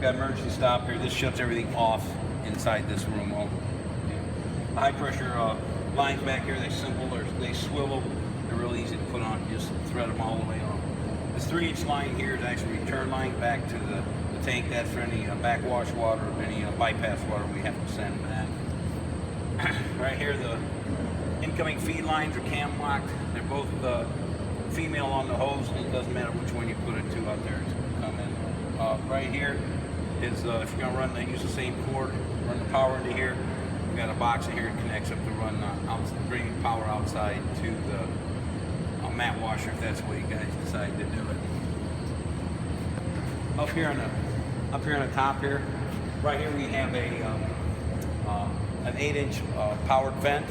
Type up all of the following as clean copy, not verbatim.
got emergency stop here. This shuts everything off inside this room. High pressure lines back here, they swivel. They're really easy to put on. You just thread them all the way on. This 3-inch line here is actually return line back to the tank. That's for any backwash water, any bypass water we have to send back. Right here, the incoming feed lines are cam locked. They're both female on the hose, and it doesn't matter which one you put it to out there. It's going to come in. Right here is if you're going to use the same cord, run the power into here. We've got a box in here that connects up to run bring power outside to the mat washer if that's the way you guys decide to do it. Up here on the top here, right here we have an 8-inch powered vent.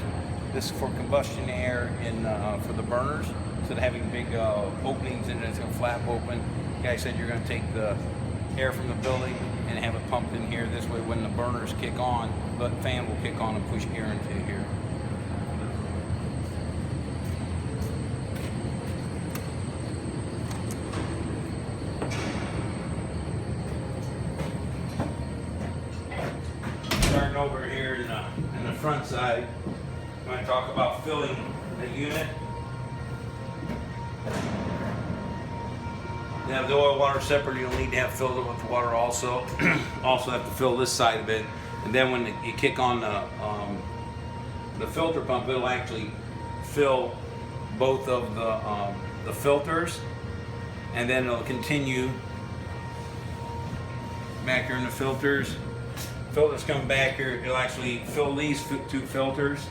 This is for combustion air for the burners. Instead of having big openings in it, it's going to flap open. The guy said you're going to take the air from the building and have it pumped in here. This way, when the burners kick on, the fan will kick on and push air into here. Starting over here in the front side, I'm going to talk about filling the unit. You have the oil water separate. You'll need to have filled it with water also. Also have to fill this side of it, and then when you kick on the filter pump, it'll actually fill both of the filters, and then it'll continue back here in the filters. Filters come back here. It'll actually fill these 2 filters,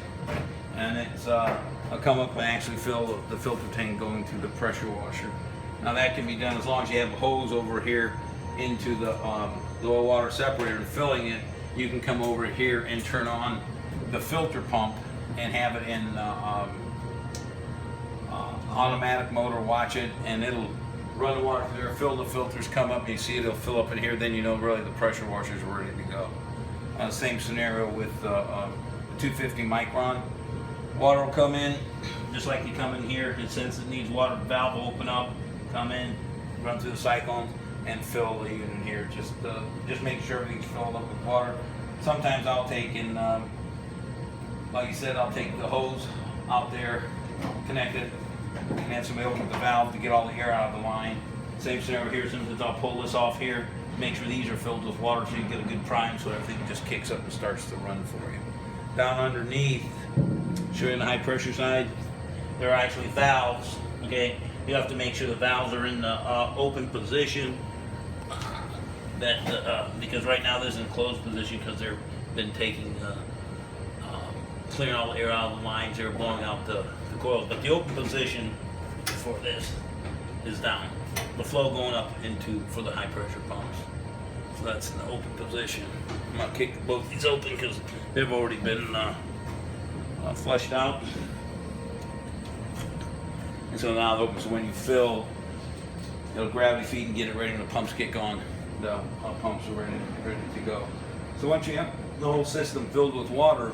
and it'll come up and actually fill the filter tank going to the pressure washer. Now that can be done as long as you have a hose over here into the oil water separator and filling it. You can come over here and turn on the filter pump and have it in automatic motor. Watch it, and it'll run the water through there, fill the filters, come up, and you see it'll fill up in here. Then you know really the pressure washer is ready to go. Same scenario with the 250 micron. Water will come in just like you come in here, and since it needs water, the valve will open up, come in, run through the cyclones, and fill the unit here. Just make sure everything's filled up with water. Sometimes I'll take in, like you said, I'll take the hose out there, connect it, and have somebody open the valve to get all the air out of the line. Same scenario here. Sometimes I'll pull this off here, make sure these are filled with water so you get a good prime, so everything just kicks up and starts to run for you. Down underneath, show you on the high pressure side, there are actually valves. Okay, you have to make sure the valves are in the open position. Because right now this is in closed position because they've been taking clearing all the air out of the lines. They're blowing out the coils. But the open position for this is down. The flow going up for the high pressure pumps. So that's in the open position. I'm gonna kick both these open because they've already been flushed out. And so now it's open, so when you fill, it'll gravity feed and get it ready when the pumps kick on. The pumps are ready to go. So once you have the whole system filled with water,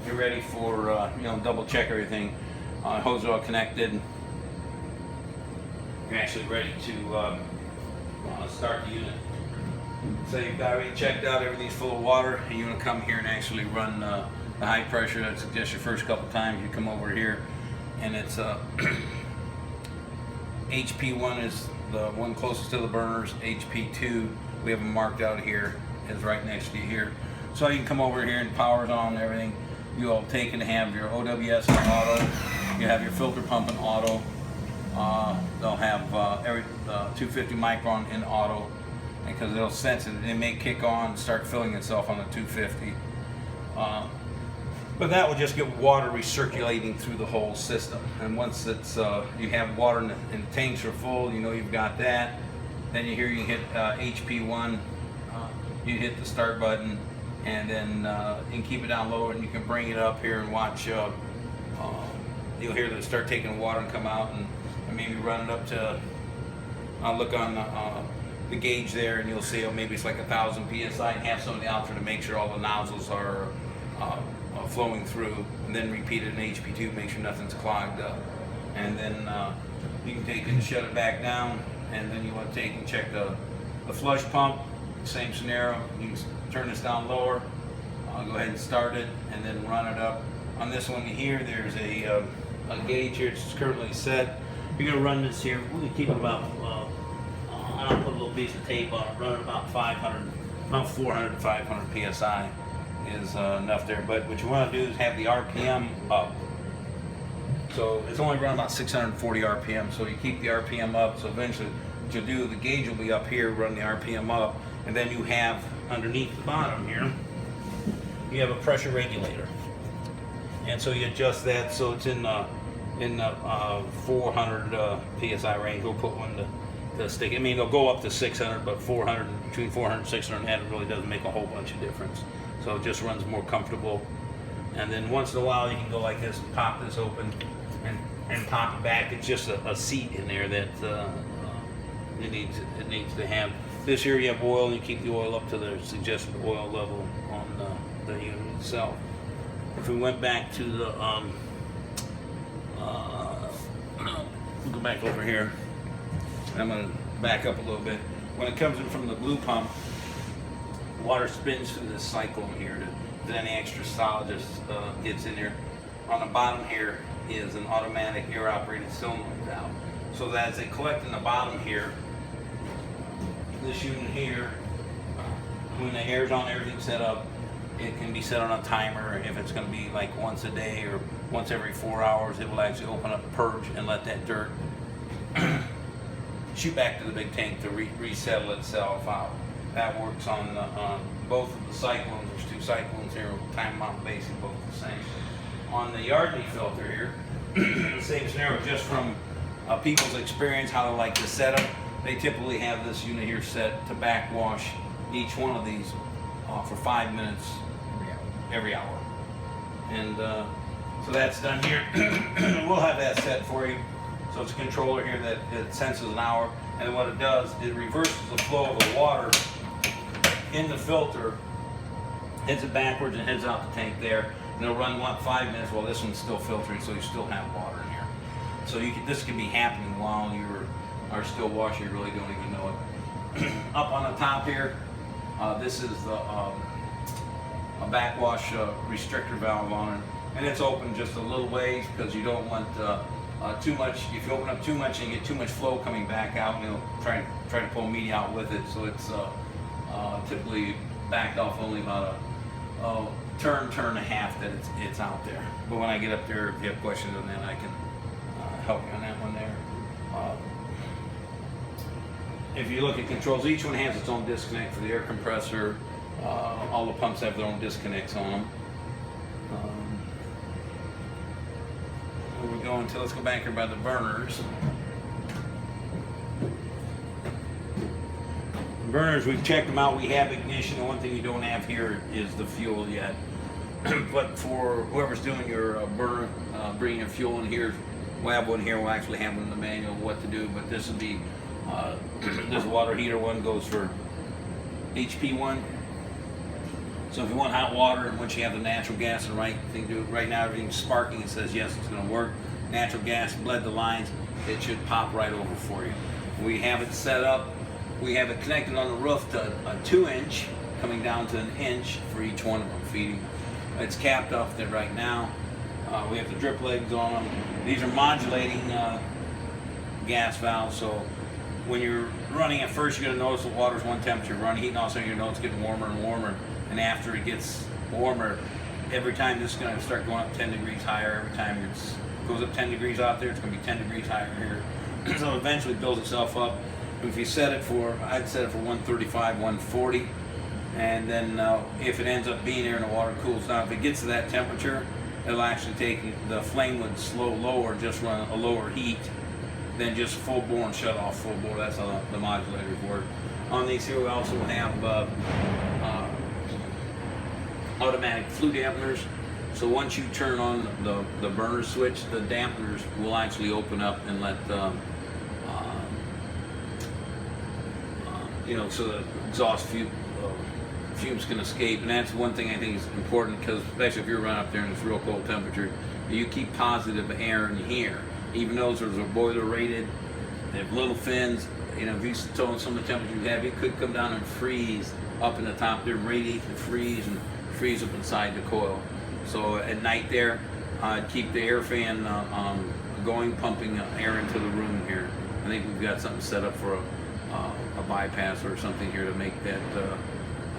you're ready for double check everything. Hose are all connected. You're actually ready to start the unit. So you've already checked out, everything's full of water, and you want to come here and actually run the high pressure. I'd suggest your first couple times you come over here, and it's HP1 is the one closest to the burners. HP2, we have them marked out here, is right next to you here. So you can come over here and power's on and everything. You'll take and have your OWS in auto. You have your filter pump in auto. They'll have 250 micron in auto, because it'll sense it. It may kick on, start filling itself on the 250. But that will just get water recirculating through the whole system. And once it's you have water and the tanks are full, you know you've got that. Then you hit HP1. You hit the start button, and then you can keep it down low, and you can bring it up here and watch. You'll hear them start taking water and come out, and maybe run it up to. I'll look on the gauge there, and you'll see maybe it's like 1,000 psi, and have somebody out there to make sure all the nozzles are flowing through, and then repeat it in HP2, make sure nothing's clogged up, and then you can take it and shut it back down, and then you want to take and check the The flush pump, same scenario. You can turn this down lower. I'll go ahead and start it and then run it up. On this one here, there's a gauge here. It's currently set. You're gonna run this here. We can keep it about. I'll put a little piece of tape on it. Run it about 400 to 500 psi is enough there. But what you want to do is have the RPM up. So it's only run about 640 RPM. So you keep the RPM up. So eventually, what you'll do, the gauge will be up here. Run the RPM up, and then you have underneath the bottom here, you have a pressure regulator. And so you adjust that so it's in the 400 psi range. We'll put one to stick. I mean, it'll go up to 600, but 400, between 400 and 600 head, it really doesn't make a whole bunch of difference. So it just runs more comfortable. And then once in a while, you can go like this and pop this open and pop it back. It's just a seat in there that it needs to have. This here, you have oil, and you keep the oil up to the suggested oil level on the unit itself. If we went back to the, we'll go back over here. I'm going to back up a little bit. When it comes in from the blue pump, water spins through this cyclone here. Then any extra solid just gets in there. On the bottom here is an automatic air-operated cylinder valve. So that as they collect in the bottom here, this unit here, when the air's on, everything's set up. It can be set on a timer. If it's going to be like once a day or once every 4 hours, it will actually open up, purge, and let that dirt shoot back to the big tank to resettle itself out. That works on both of the cyclones. There's two cyclones here, time mount basic, both the same. On the Yardney filter here, the same scenario, just from people's experience, how they like to set them. They typically have this unit here set to backwash each one of these for 5 minutes every hour. And so that's done here. We'll have that set for you. So it's a controller here that it senses an hour, and then what it does, it reverses the flow of the water in the filter, heads it backwards and heads out the tank there, and it'll run 5 minutes while this one's still filtering, so you still have water in here. So this can be happening while you are still washing, you really don't even know it. Up on the top here, this is the a backwash restrictor valve on it, and it's open just a little ways because you don't want too much. If you open up too much and you get too much flow coming back out, and it'll try to pull media out with it. So it's typically backed off only about a turn and a half that it's out there. But when I get up there, if you have questions on that, I can help you on that one there. If you look at controls, each one has its own disconnect for the air compressor. All the pumps have their own disconnects on them. Where we go until, let's go back here by the burners. Burners, we've checked them out. We have ignition. The one thing you don't have here is the fuel yet. But for whoever's doing your burner, bringing your fuel in here, we'll have one here. We'll actually have one in the manual what to do. But this will be this water heater one goes for HP one. So if you want hot water, and once you have the natural gas, the right thing to do, right now everything's sparking, it says yes, it's going to work. Natural gas bled the lines, it should pop right over for you. We have it set up, we have it connected on the roof to a 2-inch, coming down to 1 inch for each one of them feeding. It's capped off there right now. We have the drip legs on them. These are modulating gas valves, so when you're running at first, you're going to notice the water's one temperature, running heat, and all of a sudden you're going to notice it's getting warmer and warmer. And after it gets warmer, every time this is going to start going up 10 degrees higher. Every time it goes up 10 degrees out there, it's going to be 10 degrees higher here. So eventually it builds itself up. If you set it for, I'd set it for 135, 140. And then if it ends up being there and the water cools down, if it gets to that temperature, it'll actually take, the flame would slow lower, just run a lower heat, then just full bore and shut off full bore. That's how the modulators work. On these here we also have automatic flue dampeners. So once you turn on the burner switch, the dampeners will actually open up and let so the exhaust fumes can escape. And that's one thing I think is important, because especially if you're running up there in this real cold temperature, you keep positive air in here. Even though there's a boiler rated They have little fins. You know, if you told some of the temperatures you have, it could come down and freeze up in the top there, radiate and freeze up inside the coil. So at night there, keep the air fan going, pumping air into the room here. I think we've got something set up for a bypass or something here to make that,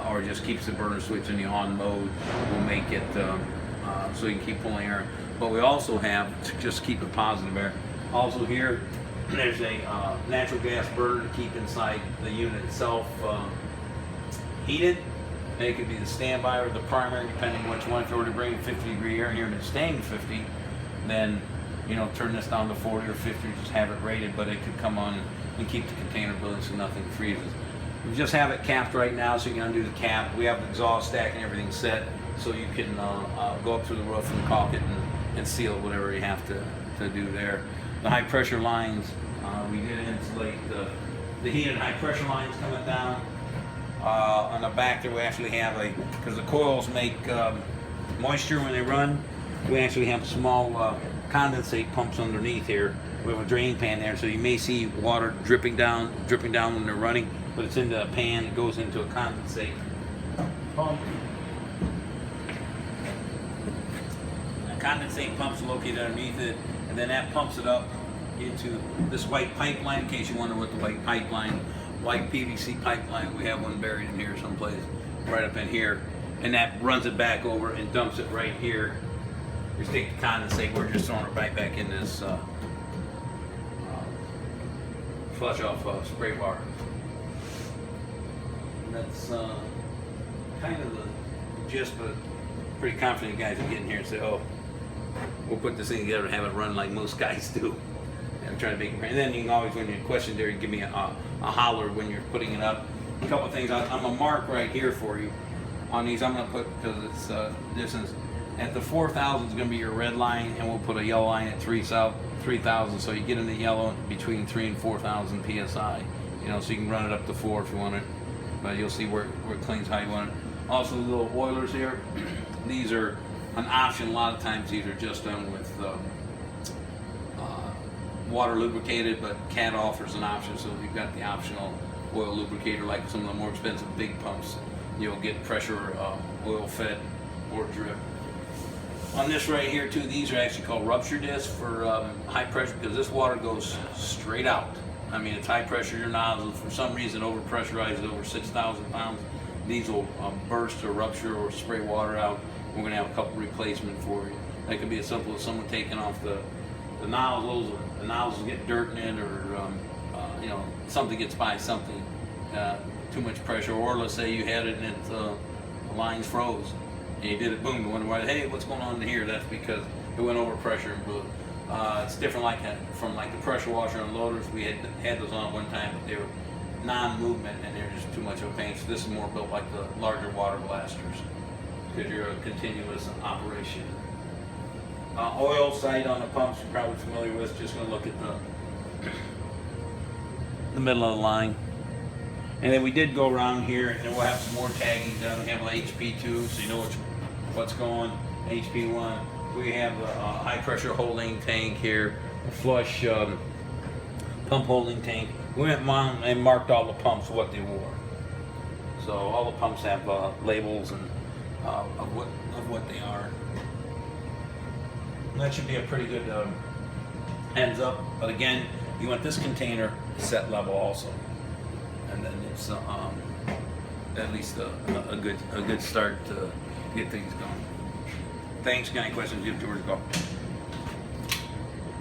or just keeps the burner switch in the on mode. Will make it so you can keep pulling air. But we also have, to just keep it positive air, also here, there's a natural gas burner to keep inside the unit itself heated. It could be the standby or the primary, depending which one. If you were to bring 50-degree air in here and it's staying 50, then you know, turn this down to 40 or 50, just have it rated, but it could come on and keep the container building so nothing freezes. We just have it capped right now, so you can undo the cap. We have the exhaust stack and everything set, so you can go up through the roof and caulk it and seal whatever you have to do there. The high pressure lines, we did insulate the heated high pressure lines coming down. On the back there we actually have because the coils make moisture when they run, we actually have small condensate pumps underneath here. We have a drain pan there, so you may see water dripping down when they're running, but it's into a pan, it goes into a condensate pump. The condensate pump's located underneath it, and then that pumps it up into this white pipeline, in case you wonder what the white PVC pipeline, we have one buried in here someplace, right up in here, and that runs it back over and dumps it right here. Just take the condensate, we're just throwing it right back in this flush off spray bar. And that's kind of the gist, but pretty confident guys will get in here and say, oh, we'll put this thing together and have it run like most guys do. I'm trying to make it, and then you can always, when you're questioned there, you give me a holler when you're putting it up. A couple of things, I'm gonna mark right here for you on these. I'm gonna put, because it's distance, at the 4,000 is gonna be your red line, and we'll put a yellow line at 3,000, so you get in the yellow between 3,000 and 4,000 psi. You know, so you can run it up to 4 if you want it, but you'll see where it cleans how you want it. Also, the little oilers here, these are an option. A lot of times these are just done with water lubricated, but CAT offers an option, so if you've got the optional oil lubricator, like some of the more expensive big pumps, you'll get pressure oil fed or drip. On this right here too, these are actually called rupture discs for high pressure, because this water goes straight out. I mean, it's high pressure, your nozzle, for some reason over pressurized over 6,000 pounds, these will burst or rupture or spray water out. We're going to have a couple replacement for you. That could be as simple as someone taking off the nozzles, or the nozzles get dirt in it, or you know, something gets by something, too much pressure, or let's say you had it and the lines froze, and you did it, boom, you wonder why, hey, what's going on in here? That's because it went over pressure and blew. It's different like that from like the pressure washer unloaders. We had those on one time, but they were non-movement and they're just too much of a pain. So this is more built like the larger water blasters, because you're a continuous operation. Oil sight on the pumps you're probably familiar with. Just going to look at the middle of the line. And then we did go around here, and then we'll have some more tagging done. We have an HP2, so you know what's going. HP1. We have a high pressure holding tank here, a flush pump holding tank. We went and marked all the pumps what they wore. So all the pumps have labels and of what they are. And that should be a pretty good heads up. But again, you want this container set level also, and then it's at least a good start to get things going. Thanks. Got any questions? Give George a call.